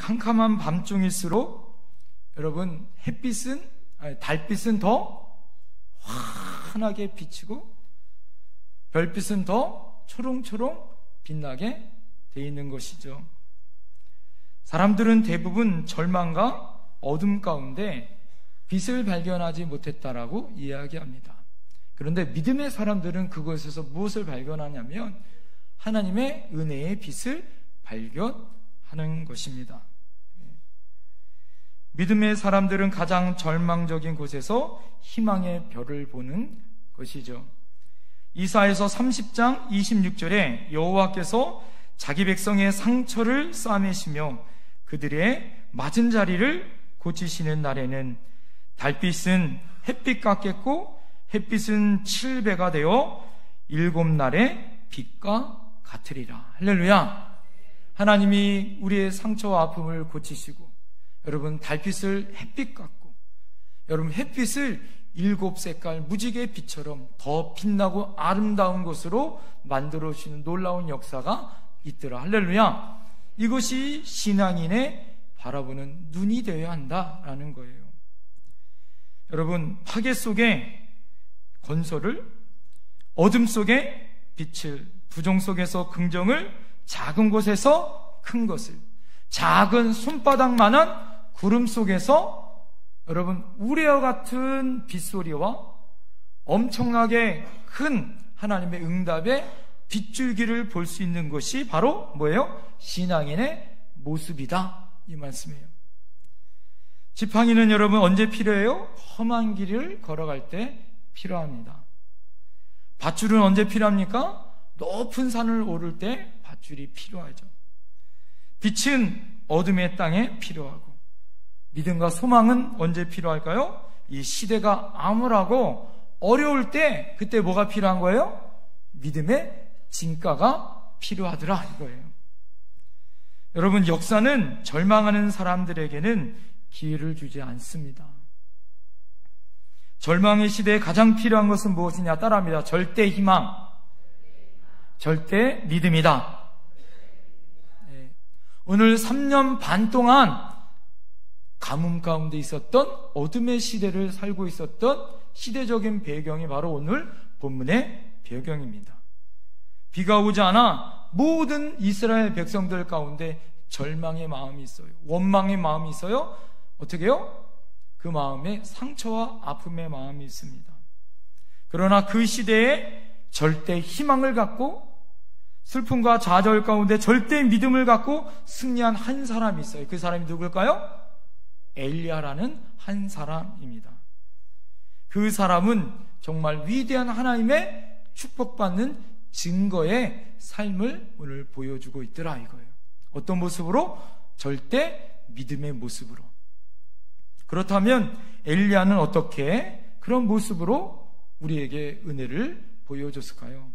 캄캄한 밤중일수록 여러분 달빛은 더 환하게 비치고 별빛은 더 초롱초롱 빛나게 돼 있는 것이죠. 사람들은 대부분 절망과 어둠 가운데 빛을 발견하지 못했다라고 이야기합니다. 그런데 믿음의 사람들은 그곳에서 무엇을 발견하냐면 하나님의 은혜의 빛을 발견하는 것입니다. 믿음의 사람들은 가장 절망적인 곳에서 희망의 별을 보는 것이죠. 이사야서 30장 26절에 여호와께서 자기 백성의 상처를 싸매시며 그들의 맞은 자리를 고치시는 날에는 달빛은 햇빛 같겠고 햇빛은 7배가 되어 7날의 빛과 같으리라. 할렐루야. 하나님이 우리의 상처와 아픔을 고치시고 여러분 달빛을 햇빛 같고 여러분 햇빛을 7색깔 무지개 빛처럼 더 빛나고 아름다운 것으로 만들어 주시는 놀라운 역사가 있더라. 할렐루야. 이것이 신앙인의 바라보는 눈이 되어야 한다라는 거예요. 여러분 파괴 속에 건설을, 어둠 속에 빛을, 부정 속에서 긍정을, 작은 곳에서 큰 것을, 작은 손바닥만한 구름 속에서 여러분 우레와 같은 빗소리와 엄청나게 큰 하나님의 응답의 빗줄기를 볼 수 있는 것이 바로 뭐예요? 신앙인의 모습이다, 이 말씀이에요. 지팡이는 여러분 언제 필요해요? 험한 길을 걸어갈 때 필요합니다. 밧줄은 언제 필요합니까? 높은 산을 오를 때 밧줄이 필요하죠. 빛은 어둠의 땅에 필요하고 믿음과 소망은 언제 필요할까요? 이 시대가 암울하고 어려울 때 그때 뭐가 필요한 거예요? 믿음의 진가가 필요하더라, 이거예요. 여러분 역사는 절망하는 사람들에게는 기회를 주지 않습니다. 절망의 시대에 가장 필요한 것은 무엇이냐? 따라합니다. 절대 희망, 절대 믿음이다. 네. 오늘 3년 반 동안 가뭄 가운데 있었던 어둠의 시대를 살고 있었던 시대적인 배경이 바로 오늘 본문의 배경입니다. 비가 오지 않아 모든 이스라엘 백성들 가운데 절망의 마음이 있어요. 원망의 마음이 있어요. 어떻게 해요? 그 마음에 상처와 아픔의 마음이 있습니다. 그러나 그 시대에 절대 희망을 갖고 슬픔과 좌절 가운데 절대 믿음을 갖고 승리한 한 사람이 있어요. 그 사람이 누굴까요? 엘리야라는 한 사람입니다. 그 사람은 정말 위대한 하나님의 축복받는 증거의 삶을 오늘 보여주고 있더라, 이거예요. 어떤 모습으로? 절대 믿음의 모습으로. 그렇다면 엘리야는 어떻게 그런 모습으로 우리에게 은혜를 보여줬을까요?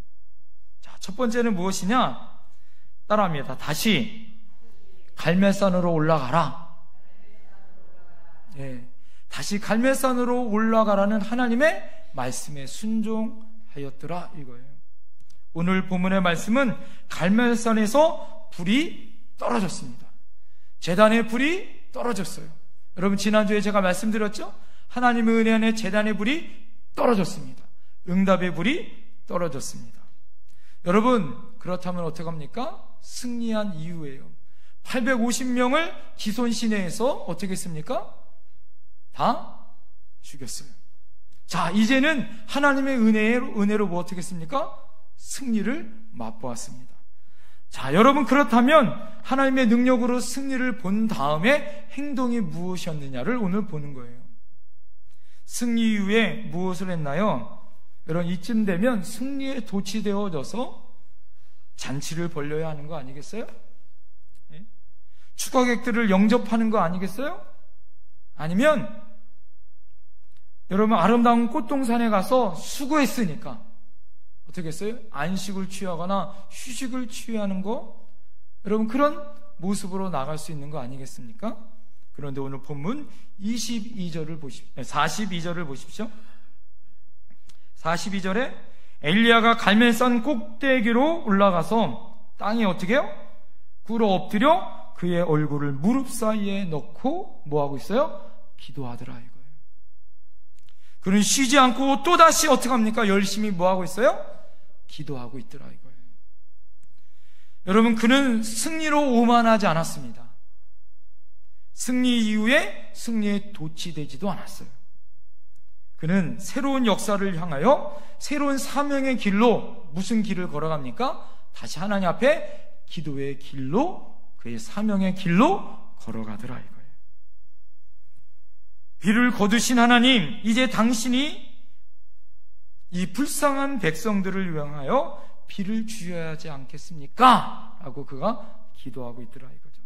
자, 첫 번째는 무엇이냐? 따라합니다. 다시 갈멜산으로 올라가라. 네, 다시 갈멜산으로 올라가라는 하나님의 말씀에 순종하였더라, 이거예요. 오늘 본문의 말씀은 갈멜산에서 불이 떨어졌습니다. 제단의 불이 떨어졌어요. 여러분 지난주에 제가 말씀드렸죠? 하나님의 은혜 안에 제단의 불이 떨어졌습니다. 응답의 불이 떨어졌습니다. 여러분 그렇다면 어떡합니까? 승리한 이유예요. 850명을 기손 시내에서 어떻게 했습니까? 다 죽였어요. 자, 이제는 하나님의 은혜로 뭐 어떻게 했습니까? 승리를 맛보았습니다. 자, 여러분 그렇다면 하나님의 능력으로 승리를 본 다음에 행동이 무엇이었느냐를 오늘 보는 거예요. 승리 이후에 무엇을 했나요? 여러분 이쯤 되면 승리에 도취되어져서 잔치를 벌려야 하는 거 아니겠어요? 예? 축하객들을 영접하는 거 아니겠어요? 아니면 여러분 아름다운 꽃동산에 가서 수고했으니까 어떻게 했어요? 안식을 취하거나 휴식을 취하는 거, 여러분 그런 모습으로 나갈 수 있는 거 아니겠습니까? 그런데 오늘 본문 42절을 보십시오. 42절을 보십시오. 42절에 엘리야가 갈멜산 꼭대기로 올라가서 땅에 어떻게 해요? 굴어 엎드려 그의 얼굴을 무릎 사이에 넣고 뭐하고 있어요? 기도하더라 이거예요. 그는 쉬지 않고 또다시 어떻게 합니까? 열심히 뭐하고 있어요? 기도하고 있더라 이거예요. 여러분, 그는 승리로 오만하지 않았습니다. 승리 이후에 승리에 도취되지도 않았어요. 그는 새로운 역사를 향하여 새로운 사명의 길로 무슨 길을 걸어갑니까? 다시 하나님 앞에 기도의 길로, 그의 사명의 길로 걸어가더라 이거예요. 비를 거두신 하나님, 이제 당신이 이 불쌍한 백성들을 위하여 비를 주셔야 하지 않겠습니까? 라고 그가 기도하고 있더라 이거죠.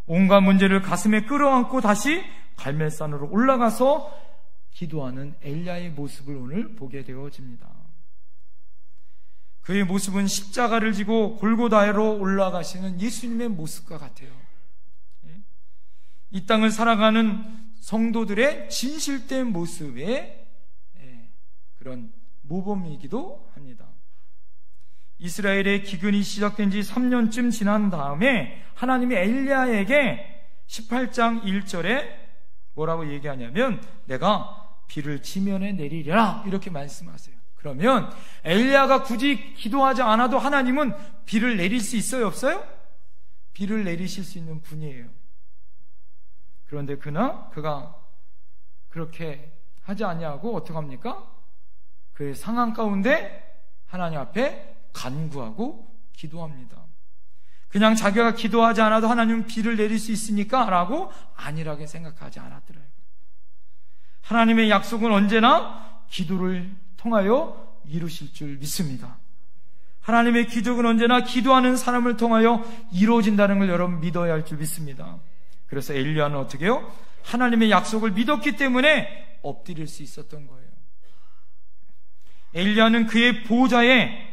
온갖 문제를 가슴에 끌어안고 다시 갈멜산으로 올라가서 기도하는 엘리야의 모습을 오늘 보게 되어집니다. 그의 모습은 십자가를 지고 골고다로 올라가시는 예수님의 모습과 같아요. 이 땅을 살아가는 성도들의 진실된 모습의 그런 모범이기도 합니다. 이스라엘의 기근이 시작된 지 3년쯤 지난 다음에 하나님이 엘리야에게 18장 1절에 뭐라고 얘기하냐면 내가 비를 지면에 내리리라 이렇게 말씀하세요. 그러면 엘리야가 굳이 기도하지 않아도 하나님은 비를 내릴 수 있어요? 없어요? 비를 내리실 수 있는 분이에요. 그런데 그가 그렇게 하지 아니하고 어떻게 합니까? 그의 상황 가운데 하나님 앞에 간구하고 기도합니다. 그냥 자기가 기도하지 않아도 하나님은 비를 내릴 수 있으니까 라고 안일하게 생각하지 않았더라고요. 하나님의 약속은 언제나 기도를 통하여 이루실 줄 믿습니다. 하나님의 기적은 언제나 기도하는 사람을 통하여 이루어진다는 걸 여러분 믿어야 할 줄 믿습니다. 그래서 엘리야는 어떻게 해요? 하나님의 약속을 믿었기 때문에 엎드릴 수 있었던 거예요. 엘리야는 그의 보좌에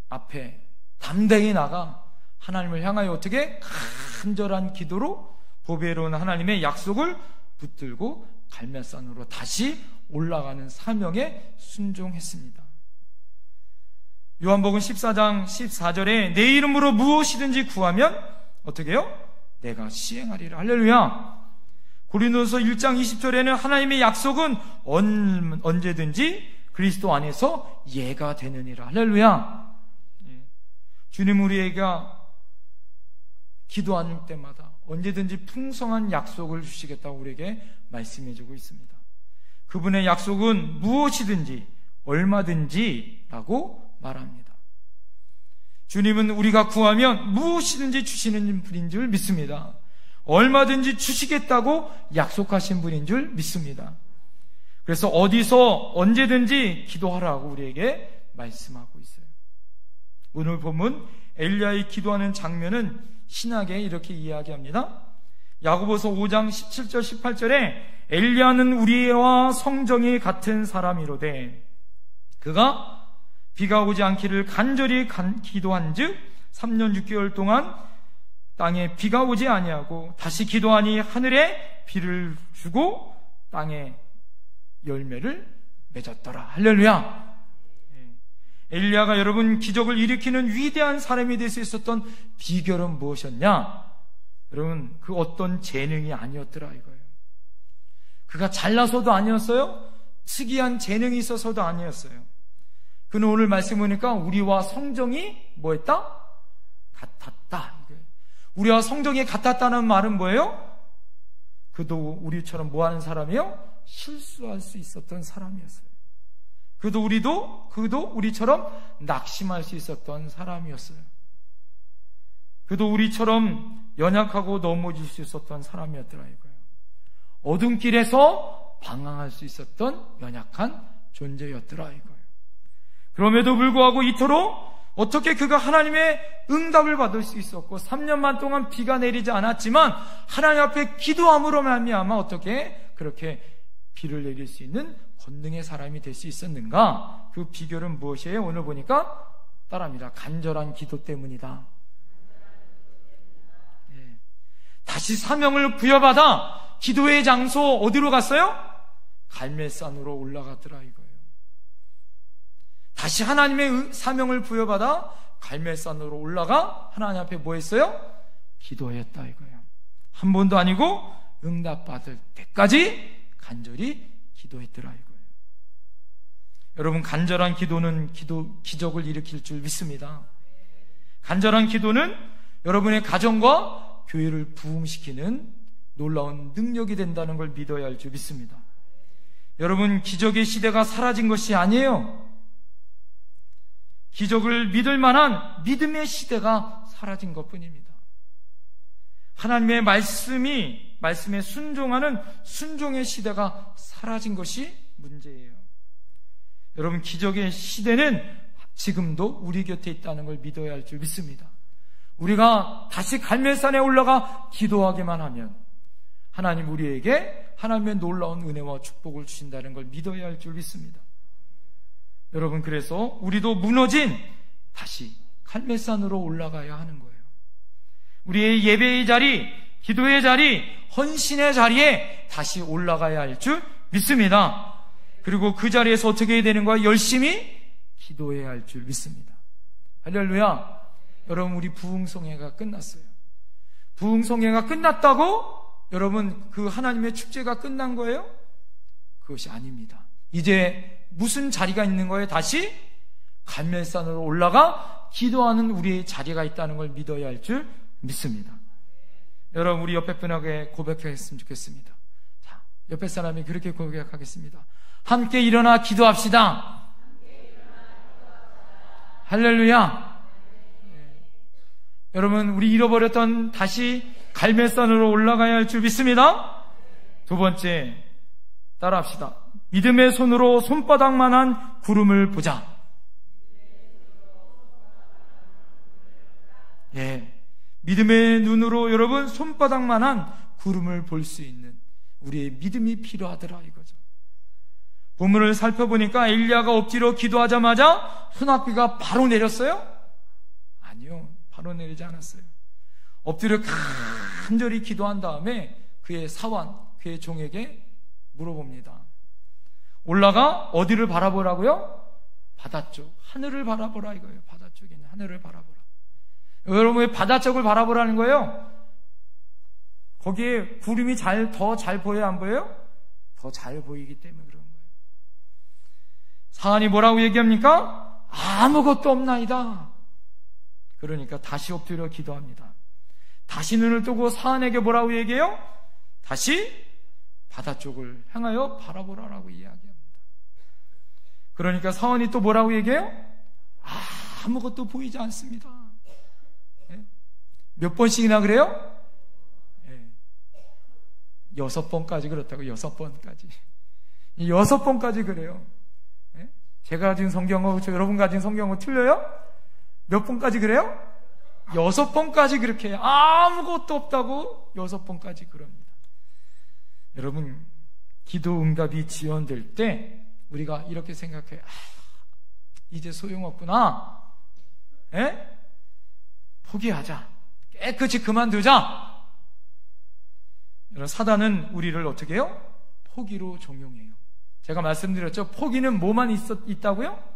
앞에 담대히 나가 하나님을 향하여 어떻게 간절한 기도로 보배로운 하나님의 약속을 붙들고 갈멜산으로 다시 올라가는 사명에 순종했습니다. 요한복음 14장 14절에 내 이름으로 무엇이든지 구하면 어떻게 해요? 내가 시행하리라. 할렐루야. 고린도서 1장 20절에는 하나님의 약속은 언제든지 그리스도 안에서 예가 되느니라. 할렐루야. 주님 우리에게 기도하는 때마다 언제든지 풍성한 약속을 주시겠다고 우리에게 말씀해주고 있습니다. 그분의 약속은 무엇이든지 얼마든지 라고 말합니다. 주님은 우리가 구하면 무엇이든지 주시는 분인 줄 믿습니다. 얼마든지 주시겠다고 약속하신 분인 줄 믿습니다. 그래서 어디서 언제든지 기도하라고 우리에게 말씀하고 있어요. 오늘 본문 엘리야의 기도하는 장면은 신학에 이렇게 이야기합니다. 야고보서 5장 17절 18절에 엘리야는 우리와 성정이 같은 사람이로되 그가 비가 오지 않기를 간절히 기도한즉 3년 6개월 동안 땅에 비가 오지 아니하고 다시 기도하니 하늘에 비를 주고 땅에 열매를 맺었더라. 할렐루야. 엘리야가 여러분 기적을 일으키는 위대한 사람이 될 수 있었던 비결은 무엇이었냐? 여러분 그 어떤 재능이 아니었더라 이거예요. 그가 잘나서도 아니었어요. 특이한 재능이 있어서도 아니었어요. 그는 오늘 말씀 보니까 우리와 성정이 뭐했다? 같았다. 우리와 성정이 같았다는 말은 뭐예요? 그도 우리처럼 뭐하는 사람이에요? 실수할 수 있었던 사람이었어요. 그도 우리처럼 낙심할 수 있었던 사람이었어요. 그도 우리처럼 연약하고 넘어질 수 있었던 사람이었더라 이거예요. 어둠 길에서 방황할 수 있었던 연약한 존재였더라 이거예요. 그럼에도 불구하고 이토록 어떻게 그가 하나님의 응답을 받을 수 있었고 3년만 동안 비가 내리지 않았지만 하나님 앞에 기도함으로 말미암아 어떻게 그렇게 비를 내릴 수 있는 권능의 사람이 될 수 있었는가? 그 비결은 무엇이에요? 오늘 보니까 따라합니다. 간절한 기도 때문이다. 다시 사명을 부여받아 기도의 장소 어디로 갔어요? 갈멜산으로 올라가더라 이거예요. 다시 하나님의 사명을 부여받아 갈멜산으로 올라가 하나님 앞에 뭐 했어요? 기도했다 이거예요. 한 번도 아니고 응답받을 때까지 간절히 기도했더라 이거예요. 여러분, 간절한 기도는 기적을 일으킬 줄 믿습니다. 간절한 기도는 여러분의 가정과 교회를 부흥시키는 놀라운 능력이 된다는 걸 믿어야 할 줄 믿습니다. 여러분, 기적의 시대가 사라진 것이 아니에요. 기적을 믿을 만한 믿음의 시대가 사라진 것뿐입니다. 하나님의 말씀에 순종하는 순종의 시대가 사라진 것이 문제예요. 여러분, 기적의 시대는 지금도 우리 곁에 있다는 걸 믿어야 할 줄 믿습니다. 우리가 다시 갈멜산에 올라가 기도하기만 하면 하나님 우리에게 하나님의 놀라운 은혜와 축복을 주신다는 걸 믿어야 할 줄 믿습니다. 여러분, 그래서 우리도 무너진 다시 갈멜산으로 올라가야 하는 거예요. 우리의 예배의 자리, 기도의 자리, 헌신의 자리에 다시 올라가야 할 줄 믿습니다. 그리고 그 자리에서 어떻게 해야 되는 거야? 열심히 기도해야 할 줄 믿습니다. 할렐루야. 여러분, 우리 부흥성회가 끝났어요. 부흥성회가 끝났다고 여러분, 그 하나님의 축제가 끝난 거예요? 그것이 아닙니다. 이제 무슨 자리가 있는 거예요? 다시 갈멜산으로 올라가 기도하는 우리의 자리가 있다는 걸 믿어야 할 줄 믿습니다. 여러분, 우리 옆에 분에게 고백했으면 좋겠습니다. 자, 옆에 사람이 그렇게 고백하겠습니다. 함께 일어나 기도합시다. 할렐루야. 여러분, 우리 잃어버렸던 다시 갈멜산으로 올라가야 할 줄 믿습니다. 두 번째, 따라합시다. 믿음의 손으로 손바닥만한 구름을 보자. 예, 믿음의 눈으로 여러분 손바닥만한 구름을 볼 수 있는 우리의 믿음이 필요하더라 이거죠. 본문을 살펴보니까 엘리야가 엎드려 기도하자마자 소낙비가 바로 내렸어요? 아니요, 바로 내리지 않았어요. 엎드려 간절히 기도한 다음에 그의 사환, 그의 종에게 물어봅니다. 올라가 어디를 바라보라고요? 바다 쪽, 하늘을 바라보라 이거예요. 바다 쪽에 있는 하늘을 바라보라. 여러분, 왜 바다 쪽을 바라보라는 거예요? 거기에 구름이 더 잘 보여요, 안 보여요? 더 잘 보이기 때문에 그런 거예요. 사안이 뭐라고 얘기합니까? 아무것도 없나이다. 그러니까 다시 엎드려 기도합니다. 다시 눈을 뜨고 사안에게 뭐라고 얘기해요? 다시 바다 쪽을 향하여 바라보라라고 이야기합니다. 그러니까 사원이 또 뭐라고 얘기해요? 아무것도 보이지 않습니다. 예? 몇 번씩이나 그래요? 예. 6번까지 그렇다고. 6번까지. 6번까지 그래요. 예? 제가 가진 성경하고 여러분 가진 성경하고 틀려요? 몇 번까지 그래요? 6번까지 그렇게 해요. 아무것도 없다고 6번까지 그럽니다. 여러분, 기도 응답이 지연될 때 우리가 이렇게 생각해요. 이제 소용없구나. 에? 포기하자. 깨끗이 그만두자. 여러분, 사단은 우리를 어떻게 해요? 포기로 종용해요. 제가 말씀드렸죠. 포기는 뭐만 있다고요?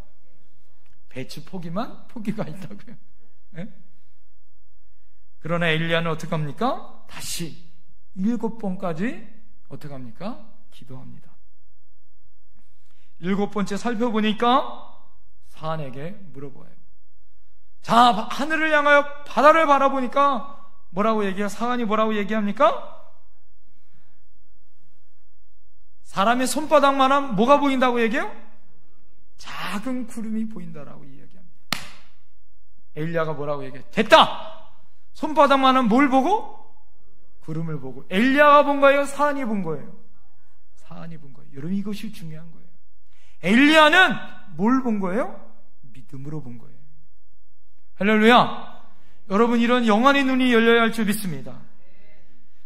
배추 포기만 포기가 있다고요. 에? 그러나 엘리야는 어떻게 합니까? 다시 7번까지 어떻게 합니까? 기도합니다. 7번째 살펴보니까 사안에게 물어봐요. 자, 하늘을 향하여 바다를 바라보니까 뭐라고 얘기해요? 사안이 뭐라고 얘기합니까? 사람의 손바닥만한 뭐가 보인다고 얘기해요? 작은 구름이 보인다라고 이야기합니다. 엘리야가 뭐라고 얘기해요? 됐다! 손바닥만한 뭘 보고? 구름을 보고. 엘리야가 본 거예요? 사안이 본 거예요? 사안이 본 거예요. 여러분, 이것이 중요한 거예요. 엘리야는 뭘 본 거예요? 믿음으로 본 거예요. 할렐루야. 여러분, 이런 영안의 눈이 열려야 할 줄 믿습니다.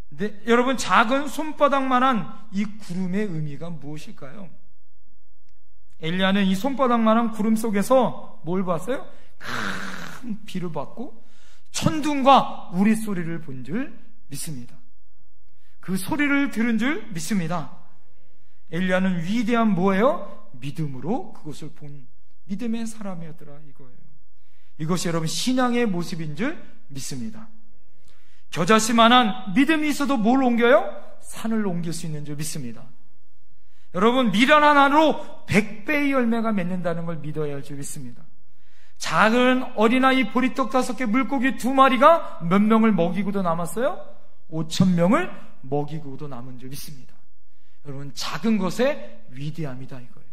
근데 여러분, 작은 손바닥만한 이 구름의 의미가 무엇일까요? 엘리야는 이 손바닥만한 구름 속에서 뭘 봤어요? 큰 비를 봤고 천둥과 우리소리를 본 줄 믿습니다. 그 소리를 들은 줄 믿습니다. 엘리야는 위대한 뭐예요? 믿음으로 그것을 본 믿음의 사람이었더라 이거예요. 이것이 여러분 신앙의 모습인 줄 믿습니다. 겨자씨만한 믿음이 있어도 뭘 옮겨요? 산을 옮길 수 있는 줄 믿습니다. 여러분, 미련 하나로 100배의 열매가 맺는다는 걸 믿어야 할 줄 믿습니다. 작은 어린아이 보리떡 5개, 물고기 2마리가 몇 명을 먹이고도 남았어요? 5,000명을 먹이고도 남은 줄 믿습니다. 여러분, 작은 것의 위대함이다 이거예요.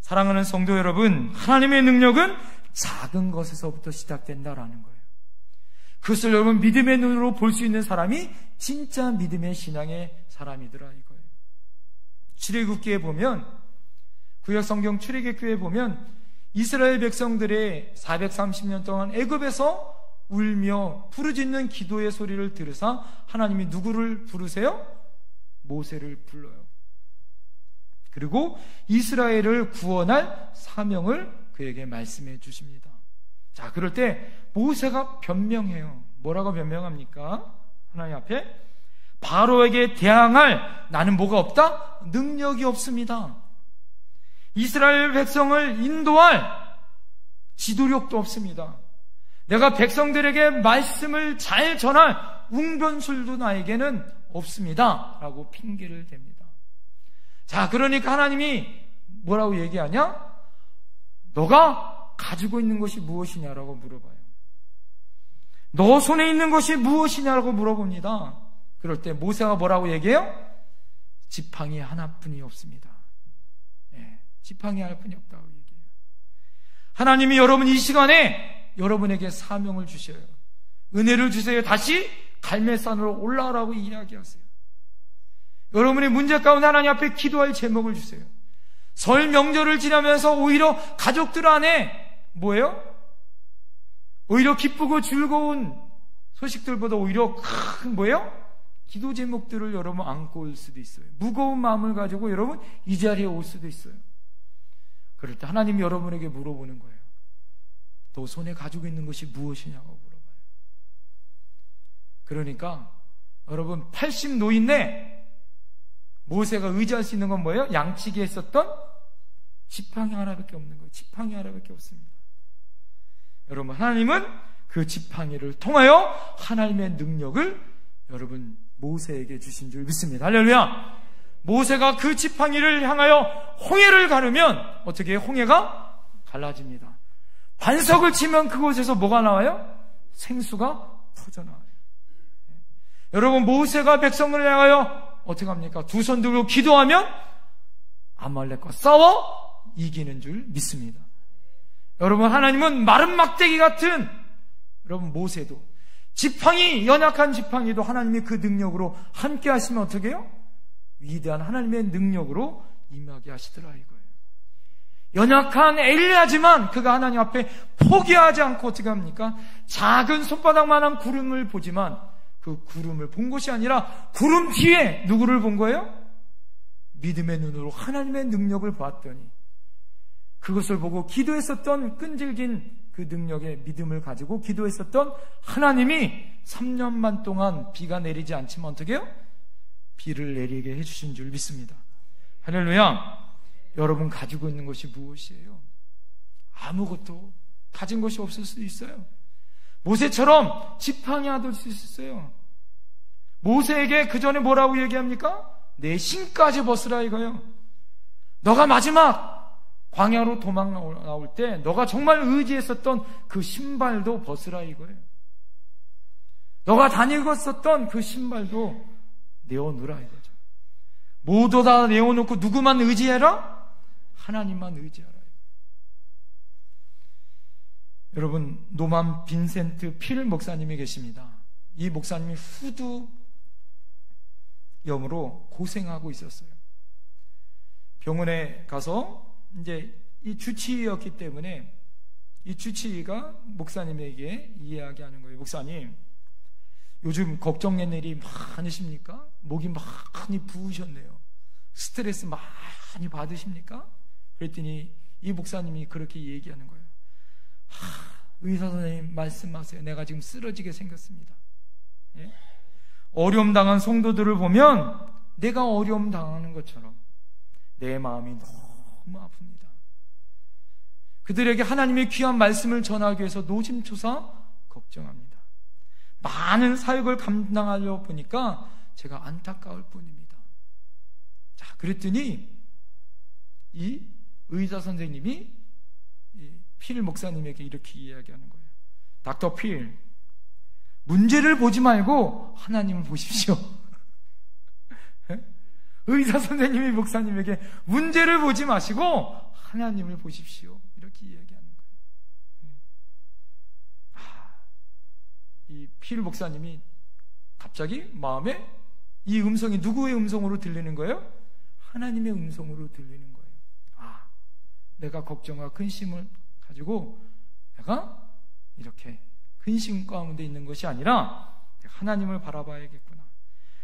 사랑하는 성도 여러분, 하나님의 능력은 작은 것에서부터 시작된다라는 거예요. 그것을 여러분 믿음의 눈으로 볼 수 있는 사람이 진짜 믿음의 신앙의 사람이더라 이거예요. 출애굽기에 보면, 구약성경 출애굽기에 보면 이스라엘 백성들의 430년 동안 애굽에서 울며 부르짖는 기도의 소리를 들으사 하나님이 누구를 부르세요? 모세를 불러요. 그리고 이스라엘을 구원할 사명을 그에게 말씀해 주십니다. 자, 그럴 때 모세가 변명해요. 뭐라고 변명합니까? 하나님 앞에 바로에게 대항할 나는 뭐가 없다? 능력이 없습니다. 이스라엘 백성을 인도할 지도력도 없습니다. 내가 백성들에게 말씀을 잘 전할 웅변술도 나에게는 없습니다 라고 핑계를 댑니다. 자, 그러니까 하나님이 뭐라고 얘기하냐? 너가 가지고 있는 것이 무엇이냐라고 물어봐요. 너 손에 있는 것이 무엇이냐라고 물어봅니다. 그럴 때 모세가 뭐라고 얘기해요? 지팡이 하나뿐이 없습니다. 네, 지팡이 하나뿐이 없다고 얘기해요. 하나님이 여러분 이 시간에 여러분에게 사명을 주셔요. 은혜를 주세요. 다시 갈멜산으로 올라오라고 이야기하세요. 여러분의 문제 가운데 하나님 앞에 기도할 제목을 주세요. 설 명절을 지나면서 오히려 가족들 안에 뭐예요? 오히려 기쁘고 즐거운 소식들보다 오히려 큰 뭐예요? 기도 제목들을 여러분 안고 올 수도 있어요. 무거운 마음을 가지고 여러분 이 자리에 올 수도 있어요. 그럴 때 하나님이 여러분에게 물어보는 거예요. 너 손에 가지고 있는 것이 무엇이냐고 물어봐요. 그러니까 여러분 80 노인네 모세가 의지할 수 있는 건 뭐예요? 양치기에 썼던 지팡이 하나밖에 없는 거예요. 지팡이 하나밖에 없습니다. 여러분, 하나님은 그 지팡이를 통하여 하나님의 능력을 여러분 모세에게 주신 줄 믿습니다. 할렐루야. 모세가 그 지팡이를 향하여 홍해를 가르면 어떻게 해요? 홍해가 갈라집니다. 반석을 치면 그곳에서 뭐가 나와요? 생수가 터져나와요. 여러분, 모세가 백성을 향하여 어떻게 합니까? 두 손 들고 기도하면 아말렉과 싸워 이기는 줄 믿습니다. 여러분, 하나님은 마른 막대기 같은 여러분 모세도, 지팡이, 연약한 지팡이도 하나님이 그 능력으로 함께 하시면 어떻게 해요? 위대한 하나님의 능력으로 임하게 하시더라 이거예요. 연약한 엘리야지만 그가 하나님 앞에 포기하지 않고 어떻게 합니까? 작은 손바닥만한 구름을 보지만 그 구름을 본 것이 아니라 구름 뒤에 누구를 본 거예요? 믿음의 눈으로 하나님의 능력을 보았더니 그것을 보고 기도했었던 끈질긴 그 능력의 믿음을 가지고 기도했었던 하나님이 3년만 동안 비가 내리지 않지만 어떻게 해요? 비를 내리게 해주신 줄 믿습니다. 할렐루야. 여러분 가지고 있는 것이 무엇이에요? 아무것도 가진 것이 없을 수도 있어요. 모세처럼 지팡이 하도 쓸 수 있어요. 모세에게 그 전에 뭐라고 얘기합니까? 내 신까지 벗으라 이거요. 너가 마지막 광야로 도망 나올 때 너가 정말 의지했었던 그 신발도 벗으라 이거예요. 너가 다니고 있었던 그 신발도 내어놓으라 이거죠. 모두 다 내어놓고 누구만 의지해라? 하나님만 의지하라. 여러분, 노만 빈센트 필 목사님이 계십니다. 이 목사님이 후두염으로 고생하고 있었어요. 병원에 가서 이제 이 주치의였기 때문에 이 주치의가 목사님에게 이야기하는 거예요. 목사님, 요즘 걱정된 일이 많으십니까? 목이 많이 부으셨네요. 스트레스 많이 받으십니까? 그랬더니 이 목사님이 그렇게 얘기하는 거예요. 의사 선생님 말씀하세요. 내가 지금 쓰러지게 생겼습니다. 예? 어려움 당한 성도들을 보면 내가 어려움 당하는 것처럼 내 마음이 너무 아픕니다. 그들에게 하나님의 귀한 말씀을 전하기 위해서 노심초사 걱정합니다. 많은 사역을 감당하려 보니까 제가 안타까울 뿐입니다. 자, 그랬더니 이 의사 선생님이 필 목사님에게 이렇게 이야기하는 거예요. 닥터 필, 문제를 보지 말고 하나님을 보십시오. 의사 선생님이 목사님에게 문제를 보지 마시고 하나님을 보십시오. 이렇게 이야기하는 거예요. 이 필 목사님이 갑자기 마음에 이 음성이 누구의 음성으로 들리는 거예요? 하나님의 음성으로 들리는 거예요. 내가 걱정과 근심을 가지고 내가 이렇게 근심 가운데 있는 것이 아니라 하나님을 바라봐야겠구나.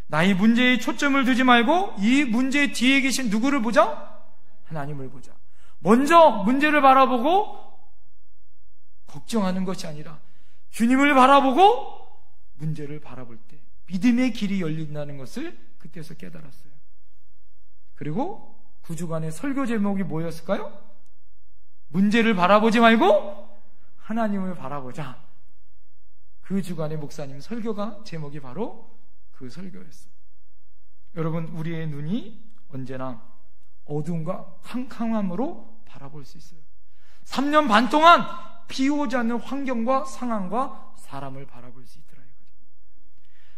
나의 문제에 초점을 두지 말고 이 문제 뒤에 계신 누구를 보자? 하나님을 보자. 먼저 문제를 바라보고 걱정하는 것이 아니라 주님을 바라보고 문제를 바라볼 때 믿음의 길이 열린다는 것을 그때서 깨달았어요. 그리고 9주간의 설교 제목이 뭐였을까요? 문제를 바라보지 말고 하나님을 바라보자. 그 주간의 목사님 설교가 제목이 바로 그 설교였어요. 여러분, 우리의 눈이 언제나 어두움과 캄캄함으로 바라볼 수 있어요. 3년 반 동안 비 오지 않는 환경과 상황과 사람을 바라볼 수 있더라 이거죠.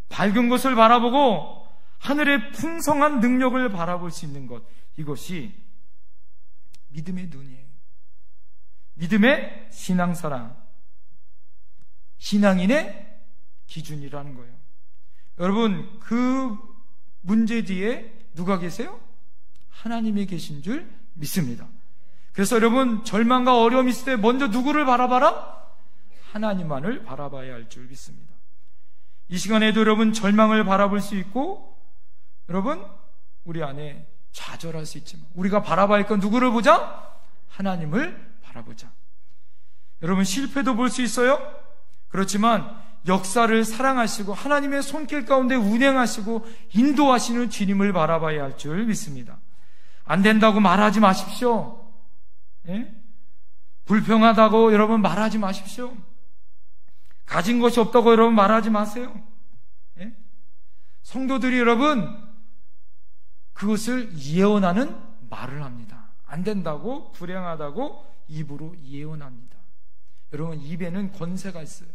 밝은 것을 바라보고 하늘의 풍성한 능력을 바라볼 수 있는 것, 이것이 믿음의 눈이에요. 믿음의 신앙사랑, 신앙인의 기준이라는 거예요. 여러분, 그 문제 뒤에 누가 계세요? 하나님이 계신 줄 믿습니다. 그래서 여러분, 절망과 어려움이 있을 때 먼저 누구를 바라봐라? 하나님만을 바라봐야 할 줄 믿습니다. 이 시간에도 여러분, 절망을 바라볼 수 있고, 여러분, 우리 안에 좌절할 수 있지만 우리가 바라봐야 할 건 누구를 보자? 하나님을 바라보자. 여러분, 실패도 볼 수 있어요. 그렇지만 역사를 사랑하시고 하나님의 손길 가운데 운행하시고 인도하시는 주님을 바라봐야 할 줄 믿습니다. 안 된다고 말하지 마십시오. 예? 불평하다고 여러분 말하지 마십시오. 가진 것이 없다고 여러분 말하지 마세요. 예? 성도들이 여러분 그것을 예언하는 말을 합니다. 안 된다고, 불행하다고 입으로 예언합니다. 여러분, 입에는 권세가 있어요.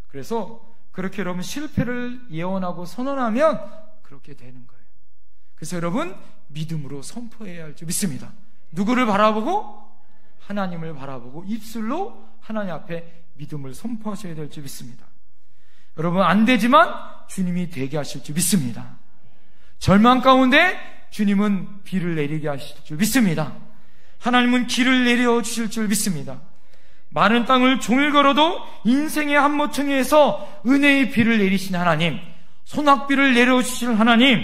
그래서 그렇게 여러분 실패를 예언하고 선언하면 그렇게 되는 거예요. 그래서 여러분, 믿음으로 선포해야 할 줄 믿습니다. 누구를 바라보고? 하나님을 바라보고 입술로 하나님 앞에 믿음을 선포하셔야 될 줄 믿습니다. 여러분, 안 되지만 주님이 되게 하실 줄 믿습니다. 절망 가운데 주님은 비를 내리게 하실 줄 믿습니다. 하나님은 길을 내려주실 줄 믿습니다. 마른 땅을 종일 걸어도 인생의 한 모퉁이에서 은혜의 비를 내리신 하나님, 소낙비를 내려주실 하나님,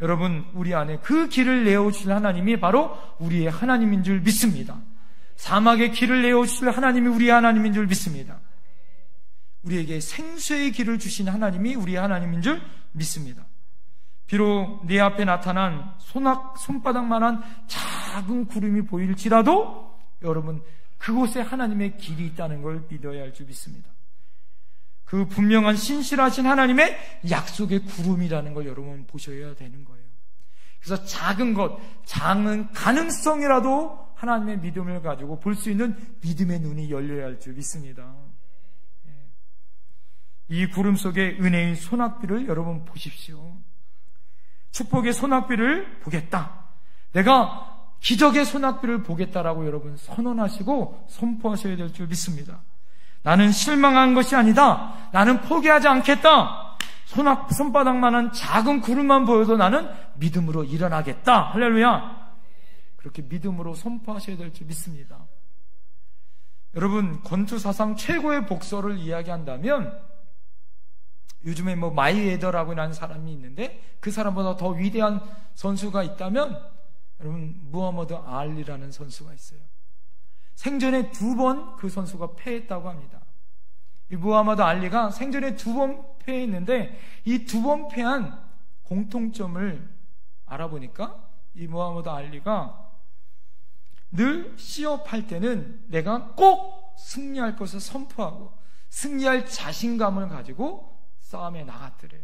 여러분, 우리 안에 그 길을 내어주실 하나님이 바로 우리의 하나님인 줄 믿습니다. 사막의 길을 내어주실 하나님이 우리의 하나님인 줄 믿습니다. 우리에게 생수의 길을 주신 하나님이 우리의 하나님인 줄 믿습니다. 비록 내 앞에 나타난 손바닥만한 작은 구름이 보일지라도 여러분, 그곳에 하나님의 길이 있다는 걸 믿어야 할 줄 믿습니다. 그 분명한 신실하신 하나님의 약속의 구름이라는 걸 여러분 보셔야 되는 거예요. 그래서 작은 것, 작은 가능성이라도 하나님의 믿음을 가지고 볼 수 있는 믿음의 눈이 열려야 할 줄 믿습니다. 이 구름 속에 은혜의 소낙비를 여러분 보십시오. 축복의 소낙비를 보겠다. 내가 기적의 소낙비를 보겠다라고 여러분 선언하시고 선포하셔야 될 줄 믿습니다. 나는 실망한 것이 아니다. 나는 포기하지 않겠다. 손바닥만한 작은 구름만 보여도 나는 믿음으로 일어나겠다. 할렐루야. 그렇게 믿음으로 선포하셔야 될 줄 믿습니다. 여러분, 권투사상 최고의 복서를 이야기한다면 요즘에 마이웨더라고 하는 사람이 있는데 그 사람보다 더 위대한 선수가 있다면 여러분, 무하머드 알리라는 선수가 있어요. 생전에 2번 그 선수가 패했다고 합니다. 이 무하머드 알리가 생전에 2번 패했는데 이 2번 패한 공통점을 알아보니까 이 무하머드 알리가 늘 시합할 때는 내가 꼭 승리할 것을 선포하고 승리할 자신감을 가지고 싸움에 나갔더래요.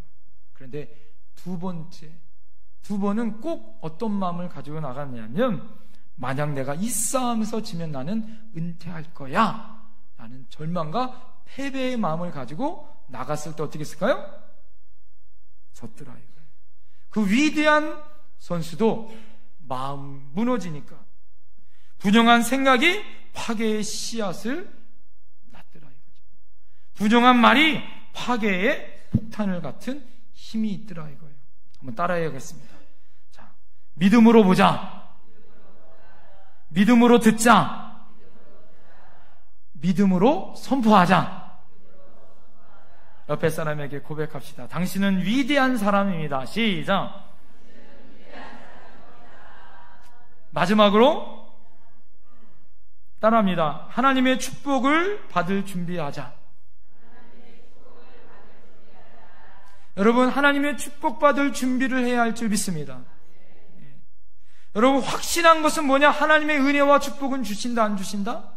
그런데 두 번은 꼭 어떤 마음을 가지고 나갔냐면, 만약 내가 이 싸움에서 지면 나는 은퇴할 거야 라는 절망과 패배의 마음을 가지고 나갔을 때 어떻게 했을까요? 졌더라 이거예요. 그 위대한 선수도 마음 무너지니까 부정한 생각이 파괴의 씨앗을 낳더라 이거죠. 부정한 말이 파괴의 폭탄을 같은 힘이 있더라 이거예요. 한번 따라해야겠습니다. 자, 믿음으로 보자. 믿음으로 듣자. 믿음으로 선포하자. 옆에 사람에게 고백합시다. 당신은 위대한 사람입니다. 시작. 마지막으로 따라합니다. 하나님의 축복을 받을 준비하자. 여러분, 하나님의 축복받을 준비를 해야 할 줄 믿습니다. 여러분, 확신한 것은 뭐냐? 하나님의 은혜와 축복은 주신다, 안 주신다?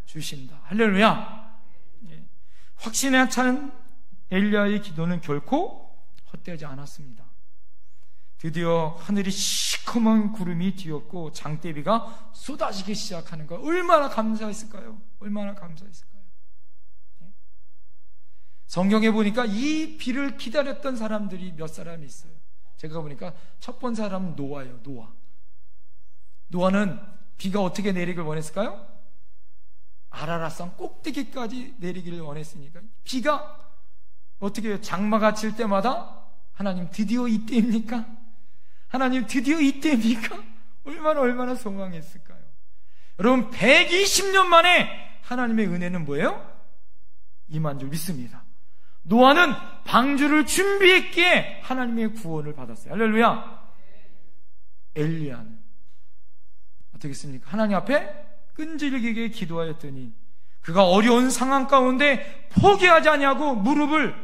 주신다. 할렐루야. 확신에 찬 엘리야의 기도는 결코 헛되지 않았습니다. 드디어 하늘이 시커먼 구름이 뒤었고 장대비가 쏟아지기 시작하는 거, 얼마나 감사했을까요? 얼마나 감사했을까요? 성경에 보니까 이 비를 기다렸던 사람들이 몇 사람이 있어요. 제가 보니까 첫 번째 사람은 노아예요. 노아는 비가 어떻게 내리길 원했을까요? 아라랏산 꼭대기까지 내리기를 원했으니까, 비가 어떻게 해요? 장마가 칠 때마다 하나님 드디어 이때입니까? 하나님 드디어 이때입니까? 얼마나 소망했을까요? 여러분, 120년 만에 하나님의 은혜는 뭐예요? 임한 줄 믿습니다. 노아는 방주를 준비했기에 하나님의 구원을 받았어요. 할렐루야. 엘리야는 어떻게 했습니까? 하나님 앞에 끈질기게 기도하였더니 그가 어려운 상황 가운데 포기하지 아니하고 무릎을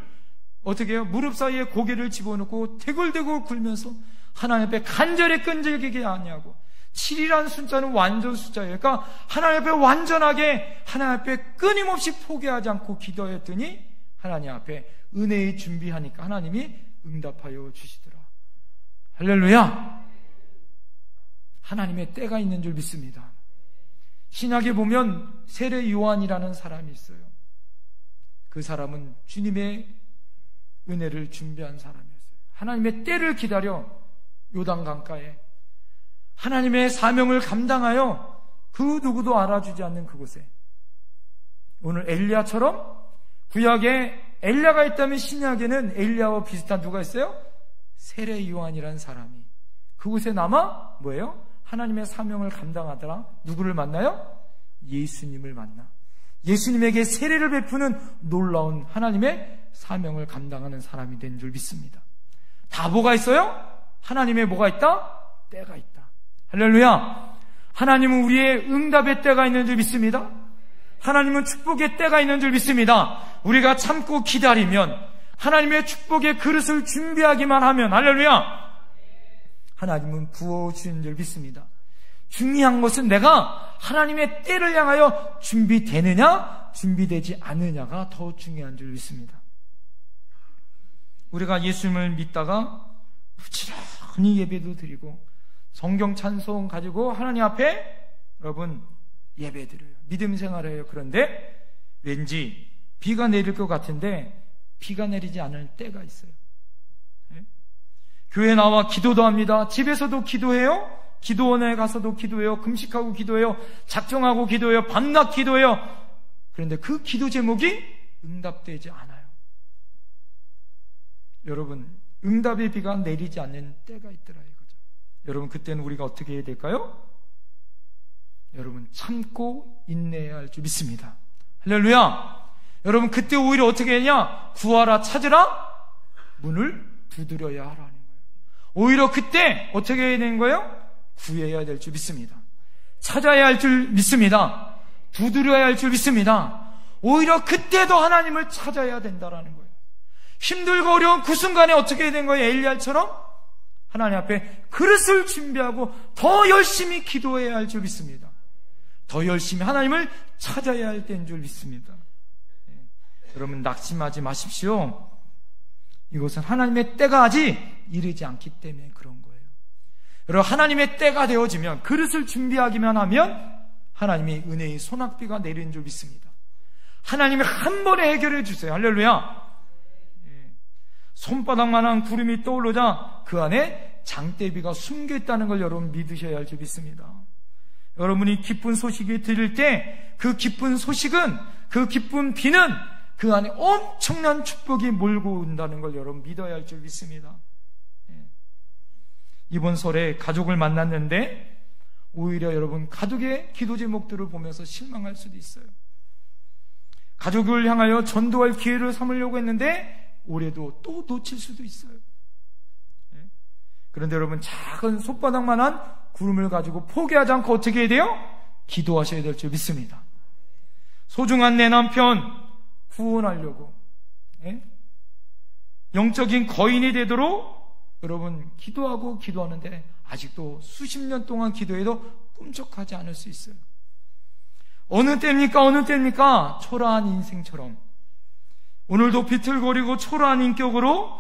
어떻게 해요? 무릎 사이에 고개를 집어넣고 대굴대굴 굴면서 하나님 앞에 간절히 끈질기게 아니하고, 7이라는 숫자는 완전 숫자예요. 그러니까 하나님 앞에 완전하게, 하나님 앞에 끊임없이 포기하지 않고 기도했더니 하나님 앞에 은혜의 준비하니까 하나님이 응답하여 주시더라. 할렐루야. 하나님의 때가 있는 줄 믿습니다. 신약에 보면 세례 요한이라는 사람이 있어요. 그 사람은 주님의 은혜를 준비한 사람이었어요. 하나님의 때를 기다려 요단강가에 하나님의 사명을 감당하여 그 누구도 알아주지 않는 그곳에, 오늘 엘리야처럼 구약에 엘리야가 있다면 신약에는 엘리야와 비슷한 누가 있어요? 세례 요한이라는 사람이 그곳에 남아 뭐예요? 하나님의 사명을 감당하더라. 누구를 만나요? 예수님을 만나 예수님에게 세례를 베푸는 놀라운 하나님의 사명을 감당하는 사람이 된 줄 믿습니다. 다 뭐가 있어요? 하나님의 뭐가 있다? 때가 있다. 할렐루야. 하나님은 우리의 응답의 때가 있는 줄 믿습니다. 하나님은 축복의 때가 있는 줄 믿습니다. 우리가 참고 기다리면, 하나님의 축복의 그릇을 준비하기만 하면, 할렐루야, 하나님은 부어주시는 줄 믿습니다. 중요한 것은 내가 하나님의 때를 향하여 준비되느냐 준비되지 않느냐가 더 중요한 줄 믿습니다. 우리가 예수님을 믿다가 부지런히 예배도 드리고 성경 찬송 가지고 하나님 앞에 여러분 예배드려요. 믿음 생활해요. 그런데 왠지 비가 내릴 것 같은데 비가 내리지 않을 때가 있어요. 네? 교회 나와 기도도 합니다. 집에서도 기도해요. 기도원에 가서도 기도해요. 금식하고 기도해요. 작정하고 기도해요. 밤낮 기도해요. 그런데 그 기도 제목이 응답되지 않아요. 여러분, 응답의 비가 내리지 않는 때가 있더라 이거죠. 여러분, 그때는 우리가 어떻게 해야 될까요? 여러분, 참고 인내해야 할 줄 믿습니다. 할렐루야. 여러분, 그때 오히려 어떻게 했냐? 구하라, 찾으라, 문을 두드려야 하라는 거예요. 오히려 그때 어떻게 해야 되는 거예요? 구해야 될 줄 믿습니다. 찾아야 할 줄 믿습니다. 두드려야 할 줄 믿습니다. 오히려 그때도 하나님을 찾아야 된다라는 거예요. 힘들고 어려운 그 순간에 어떻게 해야 되는 거예요? 엘리야처럼 하나님 앞에 그릇을 준비하고 더 열심히 기도해야 할 줄 믿습니다. 더 열심히 하나님을 찾아야 할 때인 줄 믿습니다. 여러분, 낙심하지 마십시오. 이것은 하나님의 때가 아직 이르지 않기 때문에 그런 거예요. 여러분, 하나님의 때가 되어지면, 그릇을 준비하기만 하면 하나님이 은혜의 소낙비가 내리는 줄 믿습니다. 하나님이 한 번에 해결해 주세요. 할렐루야. 손바닥만한 구름이 떠오르자 그 안에 장대비가 숨겨 있다는 걸 여러분 믿으셔야 할 줄 믿습니다. 여러분이 기쁜 소식이 들릴 때 그 기쁜 소식은, 그 기쁜 비는 그 안에 엄청난 축복이 몰고 온다는 걸 여러분 믿어야 할 줄 믿습니다. 이번 설에 가족을 만났는데 오히려 여러분 가족의 기도 제목들을 보면서 실망할 수도 있어요. 가족을 향하여 전도할 기회를 삼으려고 했는데 올해도 또 놓칠 수도 있어요. 그런데 여러분, 작은 손바닥만한 구름을 가지고 포기하지 않고 어떻게 해야 돼요? 기도하셔야 될 줄 믿습니다. 소중한 내 남편 구원하려고, 영적인 거인이 되도록 여러분 기도하고 기도하는데 아직도 수십 년 동안 기도해도 꿈쩍하지 않을 수 있어요. 어느 때입니까? 초라한 인생처럼 오늘도 비틀거리고 초라한 인격으로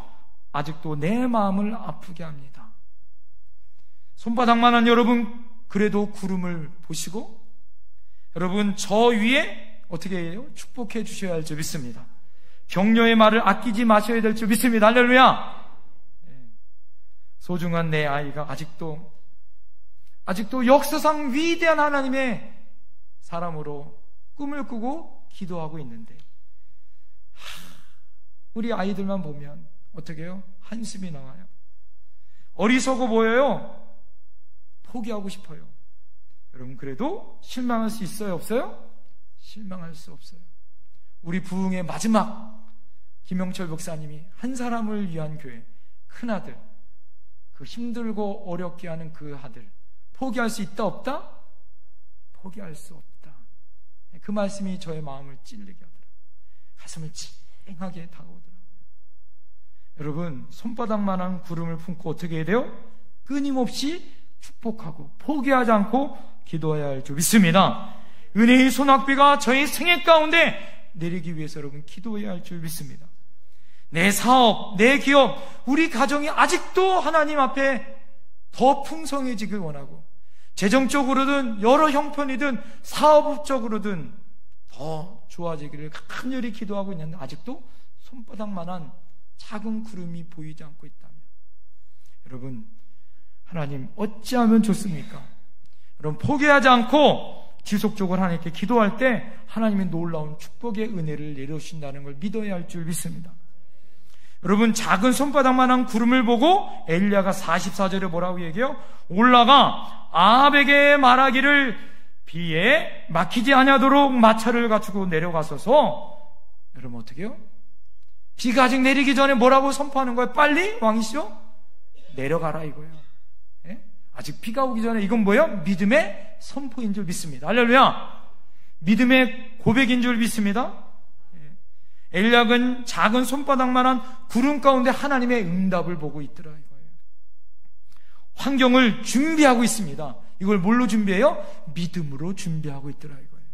아직도 내 마음을 아프게 합니다. 손바닥만한 여러분, 그래도 구름을 보시고 여러분 저 위에 어떻게 해요? 축복해 주셔야 할 줄 믿습니다. 격려의 말을 아끼지 마셔야 될 줄 믿습니다. 할렐루야. 소중한 내 아이가 아직도 역사상 위대한 하나님의 사람으로 꿈을 꾸고 기도하고 있는데, 우리 아이들만 보면 어떻게 해요? 한숨이 나와요. 어리석어 보여요. 포기하고 싶어요. 여러분, 그래도 실망할 수 있어요? 없어요? 실망할 수 없어요. 우리 부흥의 마지막 김영철 목사님이 한 사람을 위한 교회, 큰아들, 그 힘들고 어렵게 하는 그 아들, 포기할 수 있다 없다? 포기할 수 없다. 그 말씀이 저의 마음을 찔리게 하더라고요. 가슴을 찡하게 다가오더라고요. 여러분, 손바닥만한 구름을 품고 어떻게 해야 돼요? 끊임없이 축복하고 포기하지 않고 기도해야 할 줄 믿습니다. 은혜의 소낙비가 저희 생애 가운데 내리기 위해서 여러분 기도해야 할 줄 믿습니다. 내 사업, 내 기업, 우리 가정이 아직도 하나님 앞에 더 풍성해지길 원하고, 재정적으로든 여러 형편이든 사업적으로든 더 좋아지기를 간절히 기도하고 있는데 아직도 손바닥만한 작은 구름이 보이지 않고 있다면, 여러분, 하나님 어찌하면 좋습니까? 여러분, 포기하지 않고 지속적으로 하나님께 기도할 때 하나님의 놀라운 축복의 은혜를 내려주신다는 걸 믿어야 할 줄 믿습니다. 여러분, 작은 손바닥만한 구름을 보고 엘리야가 44절에 뭐라고 얘기해요? 올라가 아합에게 말하기를 비에 막히지 아니하도록 마차를 갖추고 내려가서서, 여러분 어떻게 해요? 비가 아직 내리기 전에 뭐라고 선포하는 거예요? 빨리 왕이시여 내려가라 이거예요. 아직 비가 오기 전에 이건 뭐예요? 믿음의 선포인 줄 믿습니다. 할렐루야. 믿음의 고백인 줄 믿습니다. 엘리야는 작은 손바닥만한 구름 가운데 하나님의 응답을 보고 있더라 이거예요. 환경을 준비하고 있습니다. 이걸 뭘로 준비해요? 믿음으로 준비하고 있더라 이거예요.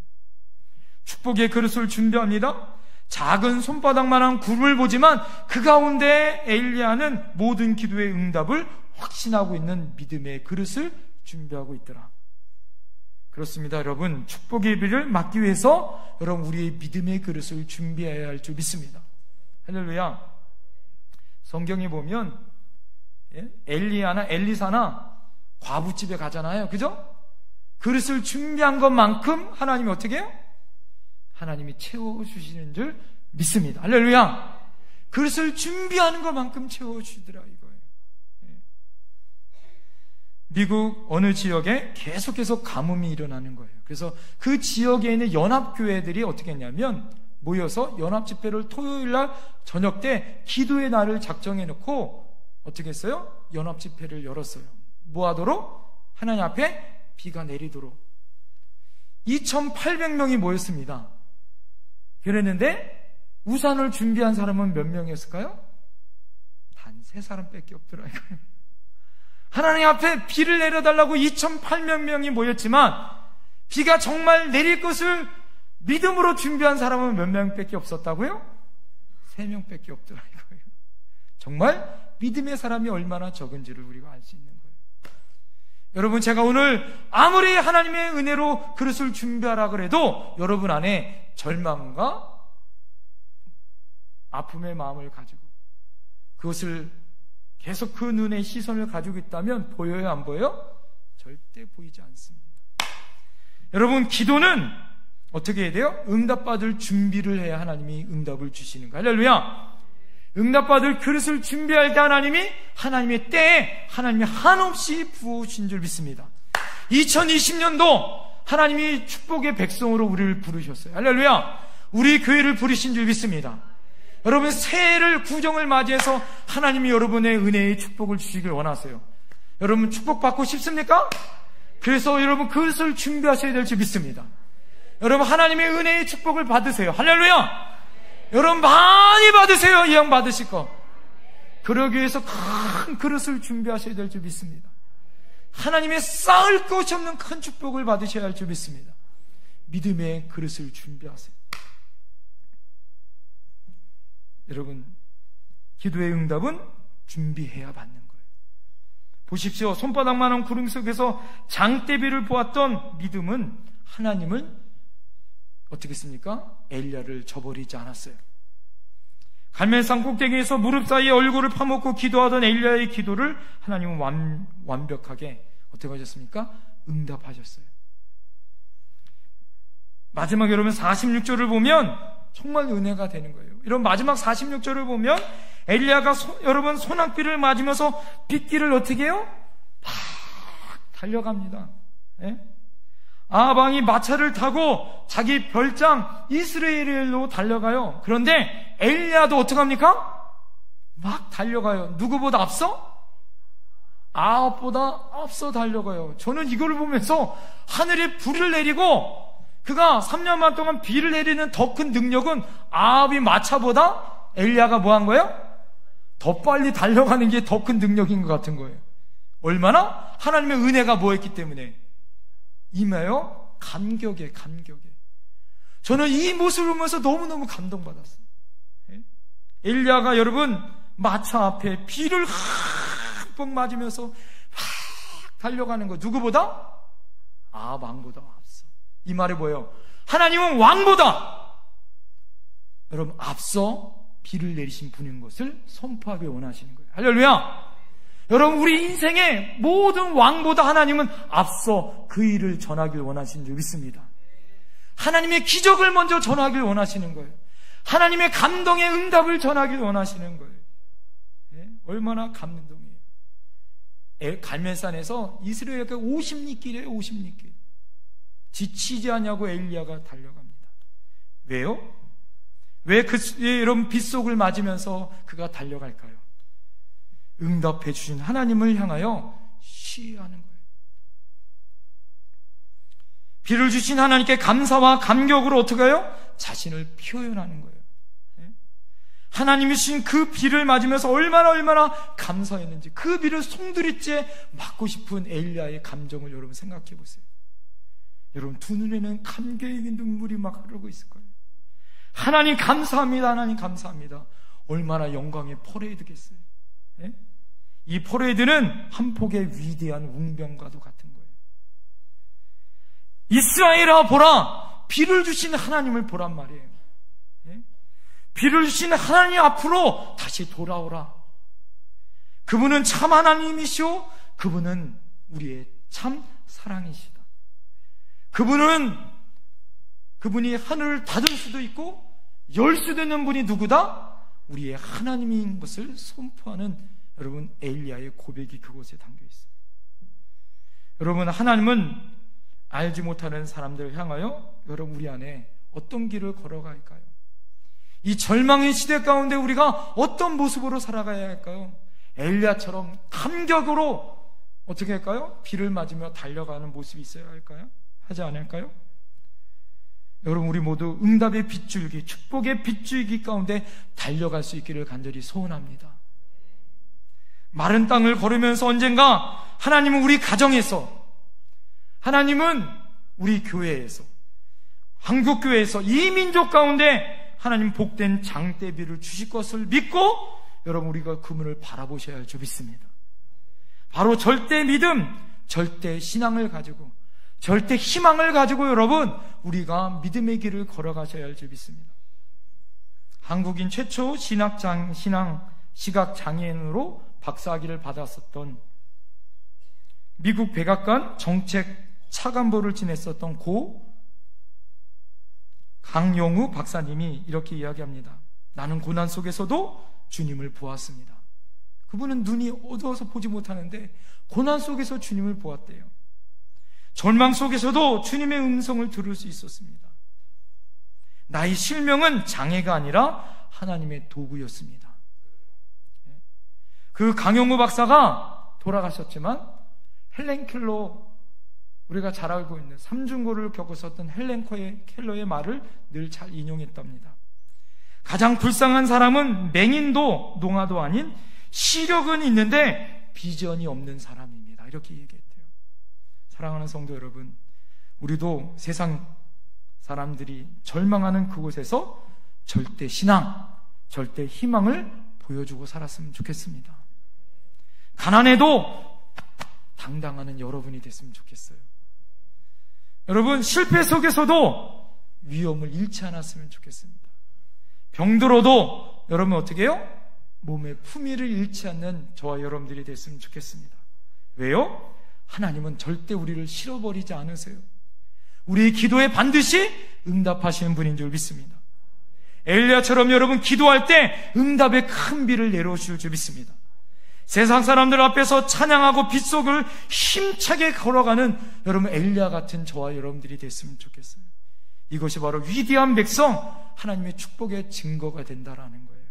축복의 그릇을 준비합니다. 작은 손바닥만한 구름을 보지만 그 가운데 엘리야는 모든 기도의 응답을 확신하고 있는 믿음의 그릇을 준비하고 있더라. 그렇습니다. 여러분, 축복의 비를 막기 위해서 여러분 우리의 믿음의 그릇을 준비해야 할 줄 믿습니다. 할렐루야. 성경에 보면 엘리야나 엘리사나 과부집에 가잖아요. 그죠? 그릇을 준비한 것만큼 하나님이 어떻게 해요? 하나님이 채워주시는 줄 믿습니다. 할렐루야. 그릇을 준비하는 것만큼 채워주시더라 이거예요. 미국 어느 지역에 계속해서 가뭄이 일어나는 거예요. 그래서 그 지역에 있는 연합교회들이 어떻게 했냐면 모여서 연합집회를 토요일날 저녁 때 기도의 날을 작정해 놓고 어떻게 했어요? 연합집회를 열었어요. 뭐 하도록? 하나님 앞에 비가 내리도록. 2,800명이 모였습니다. 그랬는데 우산을 준비한 사람은 몇 명이었을까요? 단 3사람밖에 없더라고요. 하나님 앞에 비를 내려달라고 2,800명이 모였지만 비가 정말 내릴 것을 믿음으로 준비한 사람은 몇 명밖에 없었다고요? 3명밖에 없더라고요. 정말 믿음의 사람이 얼마나 적은지를 우리가 알 수 있는 거예요. 여러분, 제가 오늘 아무리 하나님의 은혜로 그릇을 준비하라 그래도 여러분 안에 절망과 아픔의 마음을 가지고 그것을 계속 그 눈에 시선을 가지고 있다면 보여요, 안 보여요? 절대 보이지 않습니다. 여러분, 기도는 어떻게 해야 돼요? 응답받을 준비를 해야 하나님이 응답을 주시는 거예요. 할렐루야! 응답받을 그릇을 준비할 때 하나님의 때에 하나님이 한없이 부어주신 줄 믿습니다. 2020년도 하나님이 축복의 백성으로 우리를 부르셨어요. 할렐루야! 우리 교회를 부르신 줄 믿습니다. 여러분, 새해를 구정을 맞이해서 하나님이 여러분의 은혜의 축복을 주시길 원하세요. 여러분, 축복받고 싶습니까? 그래서 여러분 그것을 준비하셔야 될 줄 믿습니다. 여러분, 하나님의 은혜의 축복을 받으세요. 할렐루야! 여러분, 많이 받으세요. 이왕 받으실 거. 그러기 위해서 큰 그릇을 준비하셔야 될 줄 믿습니다. 하나님의 쌓을 것이 없는 큰 축복을 받으셔야 할 줄 믿습니다. 믿음의 그릇을 준비하세요. 여러분, 기도의 응답은 준비해야 받는 거예요. 보십시오. 손바닥만한 구름 속에서 장대비를 보았던 믿음은 하나님을 어떻게 했습니까? 엘리야를 저버리지 않았어요. 갈멜산 꼭대기에서 무릎 사이에 얼굴을 파묻고 기도하던 엘리야의 기도를 하나님은 완벽하게 어떻게 하셨습니까? 응답하셨어요. 마지막 여러분 46절을 보면 정말 은혜가 되는 거예요. 이런 마지막 46절을 보면 엘리야가 여러분 소낙비를 맞으면서 빗길을 어떻게 해요? 막 달려갑니다. 예? 아방이 마차를 타고 자기 별장 이스라엘로 달려가요. 그런데 엘리야도 어떡합니까? 막 달려가요. 누구보다 앞서? 아합보다 앞서 달려가요. 저는 이걸 보면서 하늘에 불을 내리고 그가 3년만 동안 비를 내리는 더 큰 능력은 아합이 마차보다 엘리야가 뭐 한 거예요? 더 빨리 달려가는 게 더 큰 능력인 것 같은 거예요. 얼마나? 하나님의 은혜가 뭐였기 때문에 임하여 감격에. 저는 이 모습을 보면서 너무너무 감동받았어요. 엘리야가 여러분 마차 앞에 비를 흠뻑 맞으면서 확 달려가는 거 누구보다? 왕보다 앞서. 이 말이 뭐예요? 하나님은 왕보다 여러분 앞서 비를 내리신 분인 것을 선포하기 원하시는 거예요. 할렐루야! 여러분, 우리 인생의 모든 왕보다 하나님은 앞서 그 일을 전하길 원하시는 줄 믿습니다. 하나님의 기적을 먼저 전하길 원하시는 거예요. 하나님의 감동의 응답을 전하길 원하시는 거예요. 네? 얼마나 감동이에요. 갈멜산에서 이스라엘에게 50리길이에요. 50리길. 지치지 않냐고 엘리야가 달려갑니다. 왜요? 왜 여러분 빗속을 맞으면서 그가 달려갈까요? 응답해 주신 하나님을 향하여 시하는 거예요. 비를 주신 하나님께 감사와 감격으로 어떻게 해요? 자신을 표현하는 거예요. 하나님이 주신 그 비를 맞으면서 얼마나 감사했는지, 그 비를 송두리째 맞고 싶은 엘리야의 감정을 여러분 생각해 보세요. 여러분 두 눈에는 감격의 눈물이 막 흐르고 있을 거예요. 하나님 감사합니다. 하나님 감사합니다. 얼마나 영광의 퍼레이드겠어요. 예? 이 퍼레이드는 한 폭의 위대한 웅변과도 같은 거예요. 이스라엘아 보라, 비를 주신 하나님을 보란 말이에요. 예? 비를 주신 하나님 앞으로 다시 돌아오라. 그분은 참 하나님이시오. 그분은 우리의 참 사랑이시다. 그분이 하늘을 닫을 수도 있고 열 수도 있는 분이 누구다? 우리의 하나님인 것을 선포하는 여러분 엘리야의 고백이 그곳에 담겨 있어요. 여러분, 하나님은 알지 못하는 사람들을 향하여 여러분 우리 안에 어떤 길을 걸어갈까요? 이 절망의 시대 가운데 우리가 어떤 모습으로 살아가야 할까요? 엘리야처럼 감격으로 어떻게 할까요? 비를 맞으며 달려가는 모습이 있어야 할까요? 하지 않을까요? 여러분, 우리 모두 응답의 빗줄기, 축복의 빗줄기 가운데 달려갈 수 있기를 간절히 소원합니다. 마른 땅을 걸으면서 언젠가 하나님은 우리 가정에서, 하나님은 우리 교회에서, 한국교회에서, 이 민족 가운데 하나님 복된 장대비를 주실 것을 믿고 여러분 우리가 그분을 바라보셔야 할 줄 믿습니다. 바로 절대 믿음, 절대 신앙을 가지고, 절대 희망을 가지고 여러분 우리가 믿음의 길을 걸어가셔야 할 줄 믿습니다. 한국인 최초 시각장애인으로 박사학위를 받았었던, 미국 백악관 정책 차관보를 지냈었던 고 강용우 박사님이 이렇게 이야기합니다. 나는 고난 속에서도 주님을 보았습니다. 그분은 눈이 어두워서 보지 못하는데 고난 속에서 주님을 보았대요. 절망 속에서도 주님의 음성을 들을 수 있었습니다. 나의 실명은 장애가 아니라 하나님의 도구였습니다. 그 강용우 박사가 돌아가셨지만 헬렌 켈러, 우리가 잘 알고 있는 삼중고를 겪었었던 헬렌 켈러의 말을 늘 잘 인용했답니다. 가장 불쌍한 사람은 맹인도 농아도 아닌 시력은 있는데 비전이 없는 사람입니다. 이렇게 얘기했대요. 사랑하는 성도 여러분, 우리도 세상 사람들이 절망하는 그곳에서 절대 신앙, 절대 희망을 보여주고 살았으면 좋겠습니다. 가난해도 당당하는 여러분이 됐으면 좋겠어요. 여러분, 실패 속에서도 위험을 잃지 않았으면 좋겠습니다. 병들어도 여러분 어떻게 해요? 몸의 품위를 잃지 않는 저와 여러분들이 됐으면 좋겠습니다. 왜요? 하나님은 절대 우리를 실어버리지 않으세요. 우리의 기도에 반드시 응답하시는 분인 줄 믿습니다. 엘리야처럼 여러분 기도할 때 응답의 큰 비를 내려오실 줄 믿습니다. 세상 사람들 앞에서 찬양하고 빗속을 힘차게 걸어가는 여러분 엘리야 같은 저와 여러분들이 됐으면 좋겠어요. 이것이 바로 위대한 백성, 하나님의 축복의 증거가 된다라는 거예요.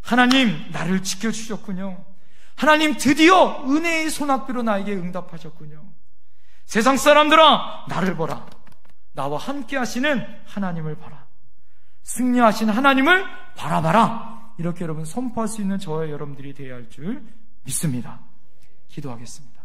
하나님 나를 지켜주셨군요. 하나님 드디어 은혜의 손아귀로 나에게 응답하셨군요. 세상 사람들아 나를 보라. 나와 함께 하시는 하나님을 봐라. 승리하신 하나님을 바라봐라. 이렇게 여러분 선포할 수 있는 저와 여러분들이 되어야 할 줄 믿습니다. 기도하겠습니다.